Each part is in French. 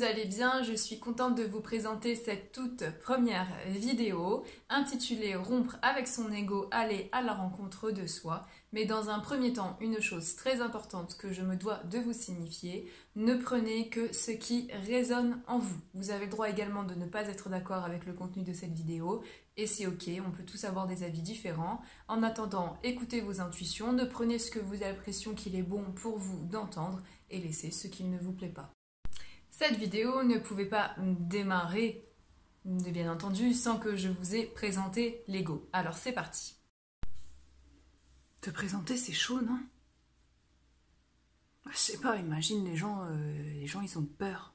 vous allez bien. Je suis contente de vous présenter cette toute première vidéo intitulée Rompre avec son ego, aller à la rencontre de soi. Mais dans un premier temps, une chose très importante que je me dois de vous signifier, ne prenez que ce qui résonne en vous. Vous avez le droit également de ne pas être d'accord avec le contenu de cette vidéo et c'est ok, on peut tous avoir des avis différents. En attendant, écoutez vos intuitions, ne prenez ce que vous avez l'impression qu'il est bon pour vous d'entendre et laissez ce qui ne vous plaît pas. Cette vidéo ne pouvait pas démarrer, bien entendu, sans que je vous ai présenté l'ego. Alors c'est parti. Te présenter, c'est chaud, non? Je sais pas, imagine les gens ils ont peur.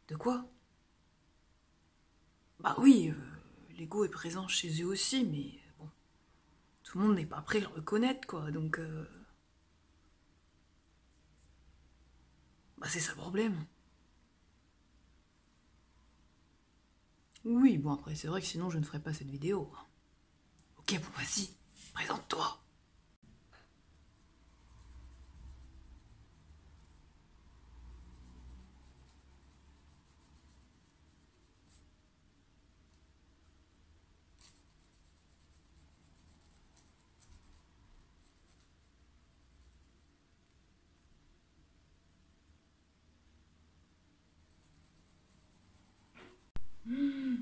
De quoi? Bah oui, l'ego est présent chez eux aussi, mais bon, tout le monde n'est pas prêt à le reconnaître, quoi, donc... Bah c'est ça le problème. Oui, bon après, c'est vrai que sinon je ne ferais pas cette vidéo. Ok, bon vas-y, présente-toi.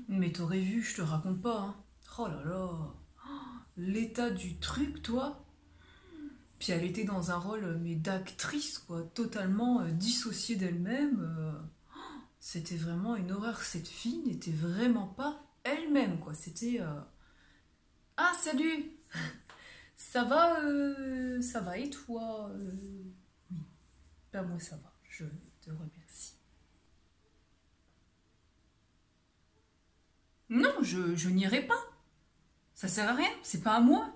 Mais t'aurais vu, je te raconte pas, hein. Oh là là, l'état du truc, toi. Puis elle était dans un rôle, mais d'actrice, quoi, totalement dissociée d'elle-même. C'était vraiment une horreur. Cette fille n'était vraiment pas elle-même, quoi. C'était... Ah, salut! Ça va et toi? Oui, ben moi ça va, je te remercie. Non, je n'irai pas. Ça sert à rien, c'est pas à moi.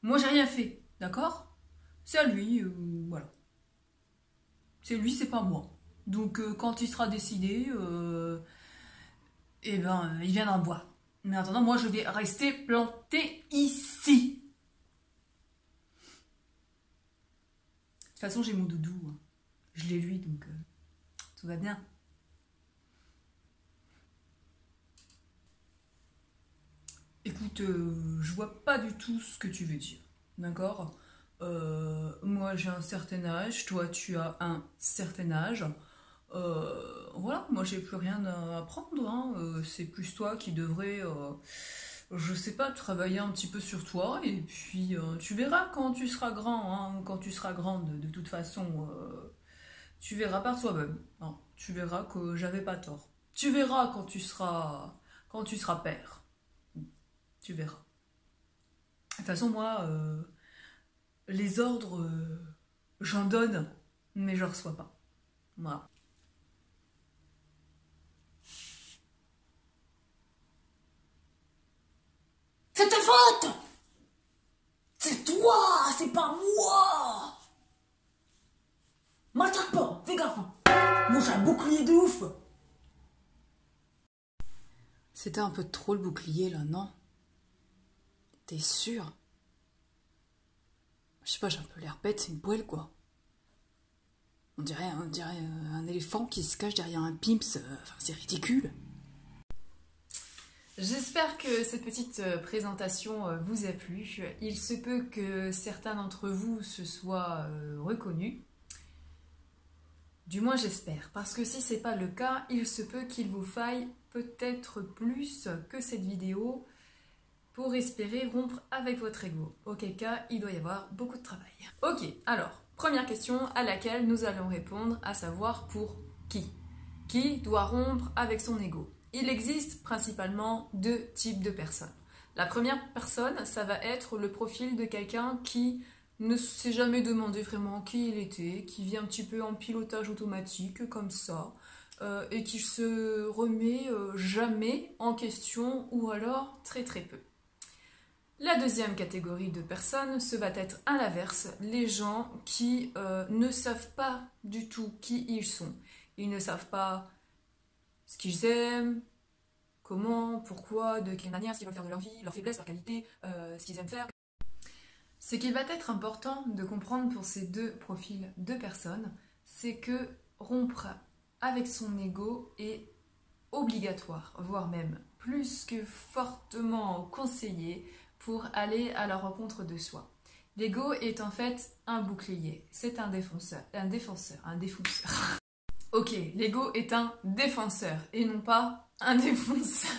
Moi j'ai rien fait, d'accord? C'est à lui, voilà. C'est lui, c'est pas moi. Donc quand il sera décidé, eh ben il viendra me voir. Mais en attendant, moi je vais rester plantée ici. De toute façon, j'ai mon doudou. Hein. Je l'ai lui, donc tout va bien. Écoute, je vois pas du tout ce que tu veux dire, d'accord? Moi j'ai un certain âge, toi tu as un certain âge. Voilà, moi j'ai plus rien à apprendre, hein. C'est plus toi qui devrais, je sais pas, travailler un petit peu sur toi et puis tu verras quand tu seras grand, hein, quand tu seras grande, de toute façon, tu verras par toi-même, hein. Tu verras que j'avais pas tort. Tu verras quand tu seras père. Tu verras. De toute façon, moi, les ordres, j'en donne, mais je reçois pas. Voilà. C'est ta faute! C'est toi, c'est pas moi! M'attaque pas, fais gaffe! Moi j'ai un bouclier de ouf! C'était un peu trop le bouclier là, non? T'es sûr? Je sais pas, j'ai un peu l'air bête, c'est une poêle quoi. On dirait un éléphant qui se cache derrière un pimps, enfin c'est ridicule. J'espère que cette petite présentation vous a plu. Il se peut que certains d'entre vous se soient reconnus. Du moins j'espère, parce que si c'est pas le cas, il se peut qu'il vous faille peut-être plus que cette vidéo pour espérer rompre avec votre ego. Auquel cas, il doit y avoir beaucoup de travail. Ok, alors, première question à laquelle nous allons répondre, à savoir pour qui? Qui doit rompre avec son ego? Il existe principalement deux types de personnes. La première personne, ça va être le profil de quelqu'un qui ne s'est jamais demandé vraiment qui il était, qui vit un petit peu en pilotage automatique, comme ça, et qui se remet jamais en question, ou alors très très peu. La deuxième catégorie de personnes, ce va être à l'inverse, les gens qui ne savent pas du tout qui ils sont. Ils ne savent pas ce qu'ils aiment, comment, pourquoi, de quelle manière, ce qu'ils veulent faire de leur vie, leurs faiblesses, leurs qualités, ce qu'ils aiment faire. Ce qui va être important de comprendre pour ces deux profils de personnes, c'est que rompre avec son ego est obligatoire, voire même plus que fortement conseillé pour aller à la rencontre de soi. L'ego est en fait un bouclier, c'est un défenseur. Ok, l'ego est un défenseur et non pas un défonceur.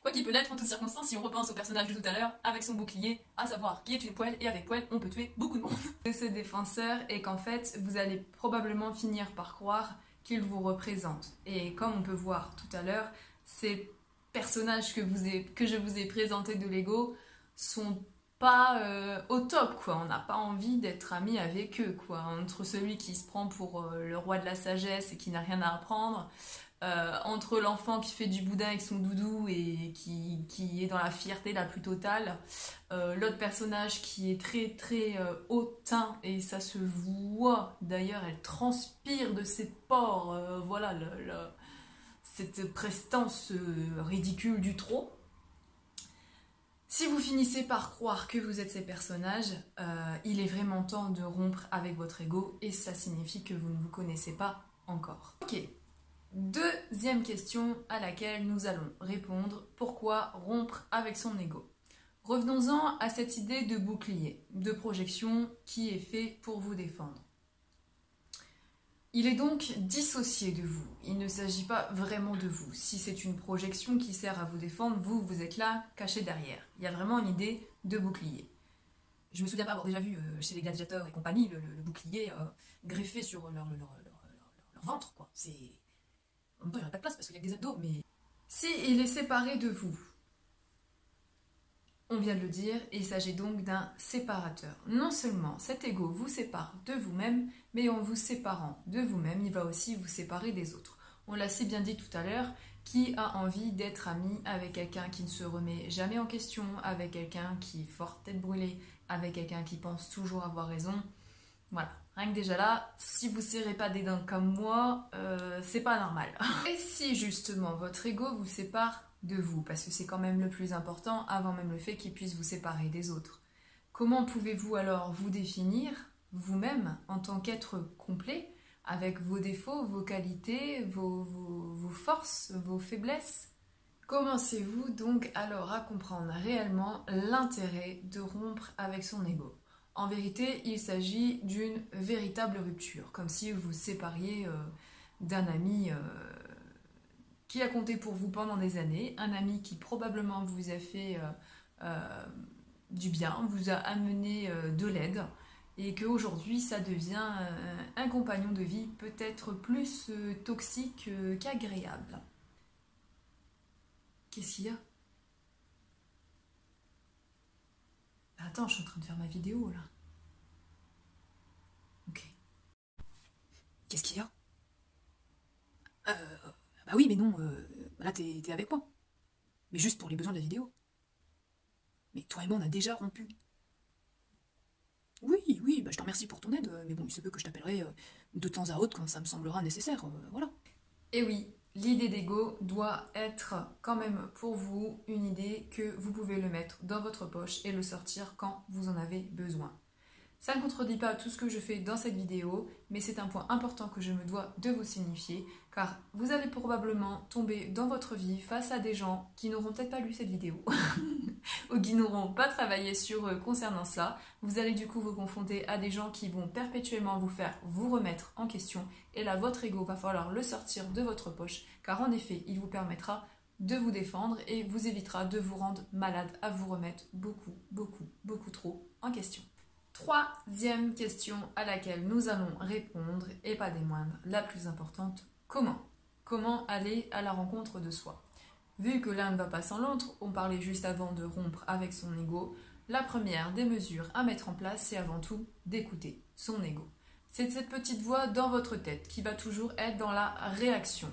Quoi qu'il peut l'être en toutes circonstances si on repense au personnage de tout à l'heure avec son bouclier, à savoir qui est une poêle et avec poêle on peut tuer beaucoup de monde. De ce défenseur est qu'en fait vous allez probablement finir par croire qu'il vous représente. Et comme on peut voir tout à l'heure, ces personnages que je vous ai présentés de l'ego sont pas au top, quoi. On n'a pas envie d'être amis avec eux, quoi. Entre celui qui se prend pour le roi de la sagesse et qui n'a rien à apprendre, entre l'enfant qui fait du boudin avec son doudou et qui est dans la fierté la plus totale, l'autre personnage qui est très très hautain et ça se voit, d'ailleurs elle transpire de ses pores, voilà cette prestance ridicule du trop. Si vous finissez par croire que vous êtes ces personnages, il est vraiment temps de rompre avec votre ego et ça signifie que vous ne vous connaissez pas encore. Ok. Deuxième question à laquelle nous allons répondre, pourquoi rompre avec son ego? Revenons-en à cette idée de bouclier, de projection qui est fait pour vous défendre. Il est donc dissocié de vous, il ne s'agit pas vraiment de vous. Si c'est une projection qui sert à vous défendre, vous êtes là, caché derrière. Il y a vraiment une idée de bouclier. Je me souviens pas avoir déjà vu chez les gladiateurs et compagnie le bouclier greffé sur leur ventre, quoi. C'est... En même temps, il n'y aurait pas de place parce qu'il y a que des abdos, mais... Si il est séparé de vous, on vient de le dire, il s'agit donc d'un séparateur. Non seulement cet ego vous sépare de vous-même, mais en vous séparant de vous-même, il va aussi vous séparer des autres. On l'a si bien dit tout à l'heure, qui a envie d'être ami avec quelqu'un qui ne se remet jamais en question, avec quelqu'un qui est fort tête brûlée, avec quelqu'un qui pense toujours avoir raison. Voilà, rien que déjà là, si vous serrez pas des dents comme moi, c'est pas normal. Et si justement votre ego vous sépare de vous, parce que c'est quand même le plus important avant même le fait qu'il puisse vous séparer des autres, comment pouvez-vous alors vous définir vous-même en tant qu'être complet, avec vos défauts, vos qualités, vos forces, vos faiblesses? Commencez-vous donc alors à comprendre réellement l'intérêt de rompre avec son ego. En vérité, il s'agit d'une véritable rupture, comme si vous sépariez d'un ami qui a compté pour vous pendant des années, un ami qui probablement vous a fait du bien, vous a amené de l'aide, et qu'aujourd'hui ça devient un compagnon de vie peut-être plus toxique qu'agréable. Qu'est-ce qu'il y a? Attends, je suis en train de faire ma vidéo là. Ok. Qu'est-ce qu'il y a? Bah oui, mais non, là t'es avec moi. Mais juste pour les besoins de la vidéo. Mais toi et moi on a déjà rompu. Oui, bah je te remercie pour ton aide, mais bon, il se peut que je t'appellerai de temps à autre quand ça me semblera nécessaire, voilà. Et oui, l'idée d'ego doit être quand même pour vous une idée que vous pouvez le mettre dans votre poche et le sortir quand vous en avez besoin. Ça ne contredit pas tout ce que je fais dans cette vidéo, mais c'est un point important que je me dois de vous signifier, car vous allez probablement tomber dans votre vie face à des gens qui n'auront peut-être pas lu cette vidéo, ou qui n'auront pas travaillé sur eux concernant ça. Vous allez du coup vous confronter à des gens qui vont perpétuellement vous faire vous remettre en question, et là votre ego va falloir le sortir de votre poche, car en effet il vous permettra de vous défendre et vous évitera de vous rendre malade à vous remettre beaucoup trop en question. Troisième question à laquelle nous allons répondre, et pas des moindres, la plus importante, comment? Comment aller à la rencontre de soi? Vu que l'un ne va pas sans l'autre, on parlait juste avant de rompre avec son ego, la première des mesures à mettre en place, c'est avant tout d'écouter son ego. C'est cette petite voix dans votre tête qui va toujours être dans la réaction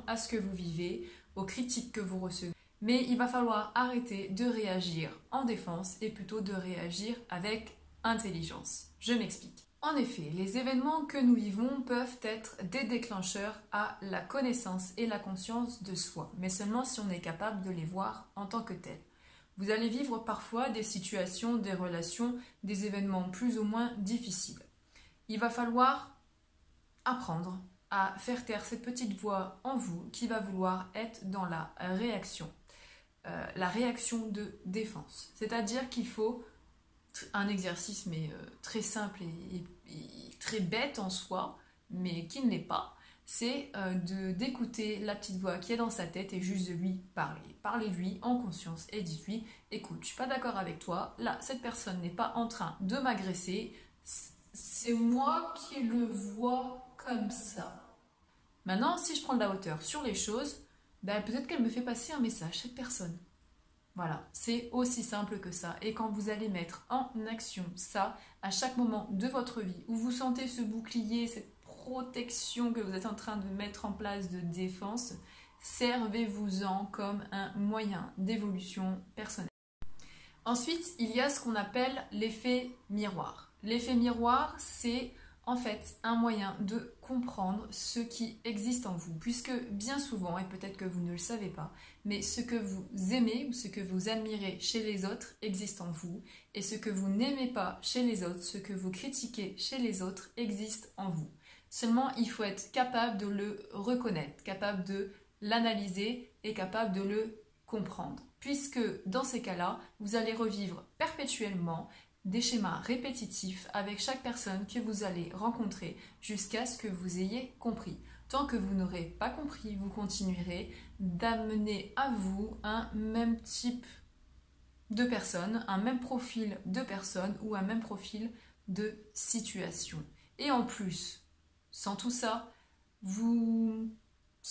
à ce que vous vivez, aux critiques que vous recevez. Mais il va falloir arrêter de réagir en défense et plutôt de réagir avec intelligence. Je m'explique. En effet, les événements que nous vivons peuvent être des déclencheurs à la connaissance et la conscience de soi, mais seulement si on est capable de les voir en tant que tels. Vous allez vivre parfois des situations, des relations, des événements plus ou moins difficiles. Il va falloir apprendre à faire taire cette petite voix en vous qui va vouloir être dans la réaction de défense. C'est-à-dire qu'il faut un exercice mais très simple et très bête en soi, mais qui ne l'est pas, c'est d'écouter la petite voix qui est dans sa tête et juste de lui parler. Parlez-lui en conscience et dites-lui, écoute, je suis pas d'accord avec toi, là, cette personne n'est pas en train de m'agresser, c'est moi qui le vois comme ça. Maintenant, si je prends de la hauteur sur les choses, ben, peut-être qu'elle me fait passer un message, cette personne. Voilà, c'est aussi simple que ça. Et quand vous allez mettre en action ça, à chaque moment de votre vie, où vous sentez ce bouclier, cette protection que vous êtes en train de mettre en place de défense, servez-vous-en comme un moyen d'évolution personnelle. Ensuite, il y a ce qu'on appelle l'effet miroir. L'effet miroir, c'est en fait un moyen de comprendre ce qui existe en vous, puisque bien souvent, et peut-être que vous ne le savez pas, mais ce que vous aimez ou ce que vous admirez chez les autres existe en vous, et ce que vous n'aimez pas chez les autres, ce que vous critiquez chez les autres existe en vous. Seulement, il faut être capable de le reconnaître, capable de l'analyser et capable de le comprendre, puisque dans ces cas-là, vous allez revivre perpétuellement des schémas répétitifs avec chaque personne que vous allez rencontrer jusqu'à ce que vous ayez compris. Tant que vous n'aurez pas compris, vous continuerez d'amener à vous un même type de personne, un même profil de personne ou un même profil de situation. Et en plus, sans tout ça, vous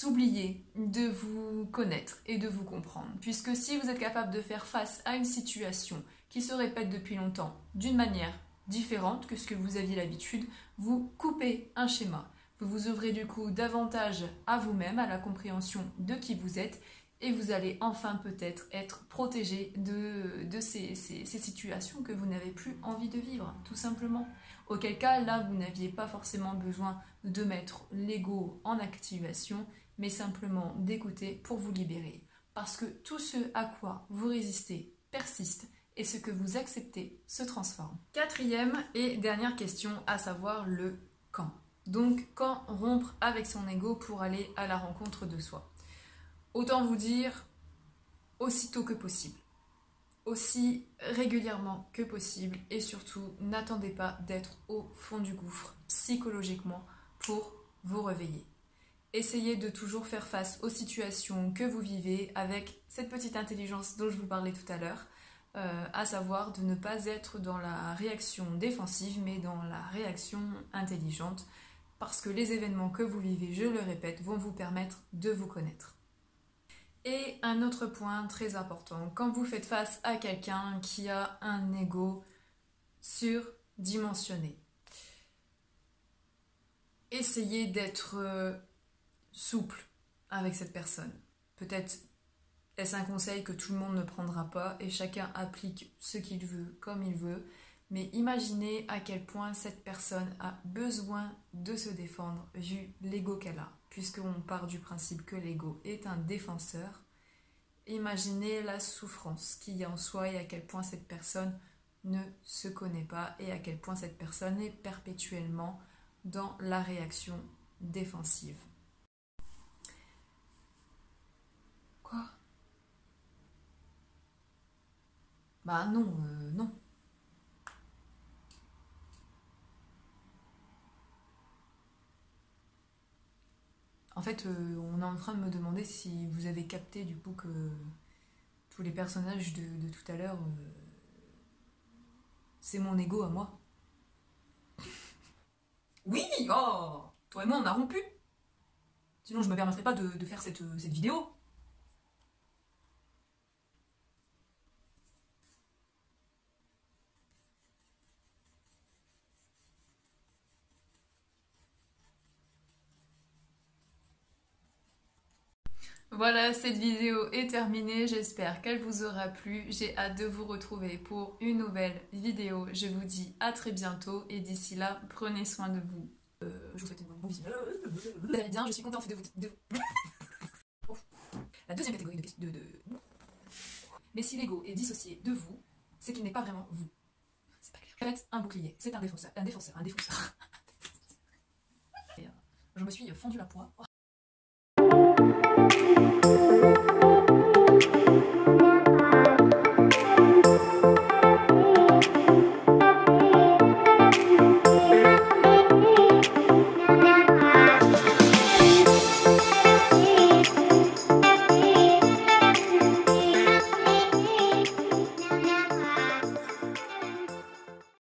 oubliez de vous connaître et de vous comprendre. Puisque si vous êtes capable de faire face à une situation qui se répète depuis longtemps d'une manière différente que ce que vous aviez l'habitude, vous coupez un schéma. Vous vous ouvrez du coup davantage à vous-même, à la compréhension de qui vous êtes, et vous allez enfin peut-être être protégé de ces situations que vous n'avez plus envie de vivre, tout simplement. Auquel cas, là, vous n'aviez pas forcément besoin de mettre l'ego en activation, mais simplement d'écouter pour vous libérer. Parce que tout ce à quoi vous résistez persiste, et ce que vous acceptez se transforme. Quatrième et dernière question, à savoir le quand. Donc, quand rompre avec son ego pour aller à la rencontre de soi. Autant vous dire, aussitôt que possible, aussi régulièrement que possible, et surtout, n'attendez pas d'être au fond du gouffre psychologiquement pour vous réveiller. Essayez de toujours faire face aux situations que vous vivez avec cette petite intelligence dont je vous parlais tout à l'heure, à savoir de ne pas être dans la réaction défensive, mais dans la réaction intelligente, parce que les événements que vous vivez, je le répète, vont vous permettre de vous connaître. Et un autre point très important, quand vous faites face à quelqu'un qui a un ego surdimensionné, essayez d'être souple avec cette personne. Peut-être est-ce un conseil que tout le monde ne prendra pas et chacun applique ce qu'il veut comme il veut, mais imaginez à quel point cette personne a besoin de se défendre vu l'ego qu'elle a, puisqu'on part du principe que l'ego est un défenseur. Imaginez la souffrance qu'il y a en soi et à quel point cette personne ne se connaît pas et à quel point cette personne est perpétuellement dans la réaction défensive. Quoi ? Bah non, non. En fait, on est en train de me demander si vous avez capté du coup que tous les personnages de tout à l'heure, c'est mon ego à moi. Oui, oh, toi et moi on a rompu. Sinon je me permettrais pas de faire cette vidéo. Voilà, cette vidéo est terminée, j'espère qu'elle vous aura plu. J'ai hâte de vous retrouver pour une nouvelle vidéo. Je vous dis à très bientôt et d'ici là, prenez soin de vous. Je vous souhaite une bonne visionnage. Vous allez bien, je suis contente de vous... La deuxième catégorie de... Mais si l'ego est dissocié de vous, c'est qu'il n'est pas vraiment vous. C'est pas clair. Faites un bouclier, c'est un défenseur. Je me suis fendu la poix. Oh,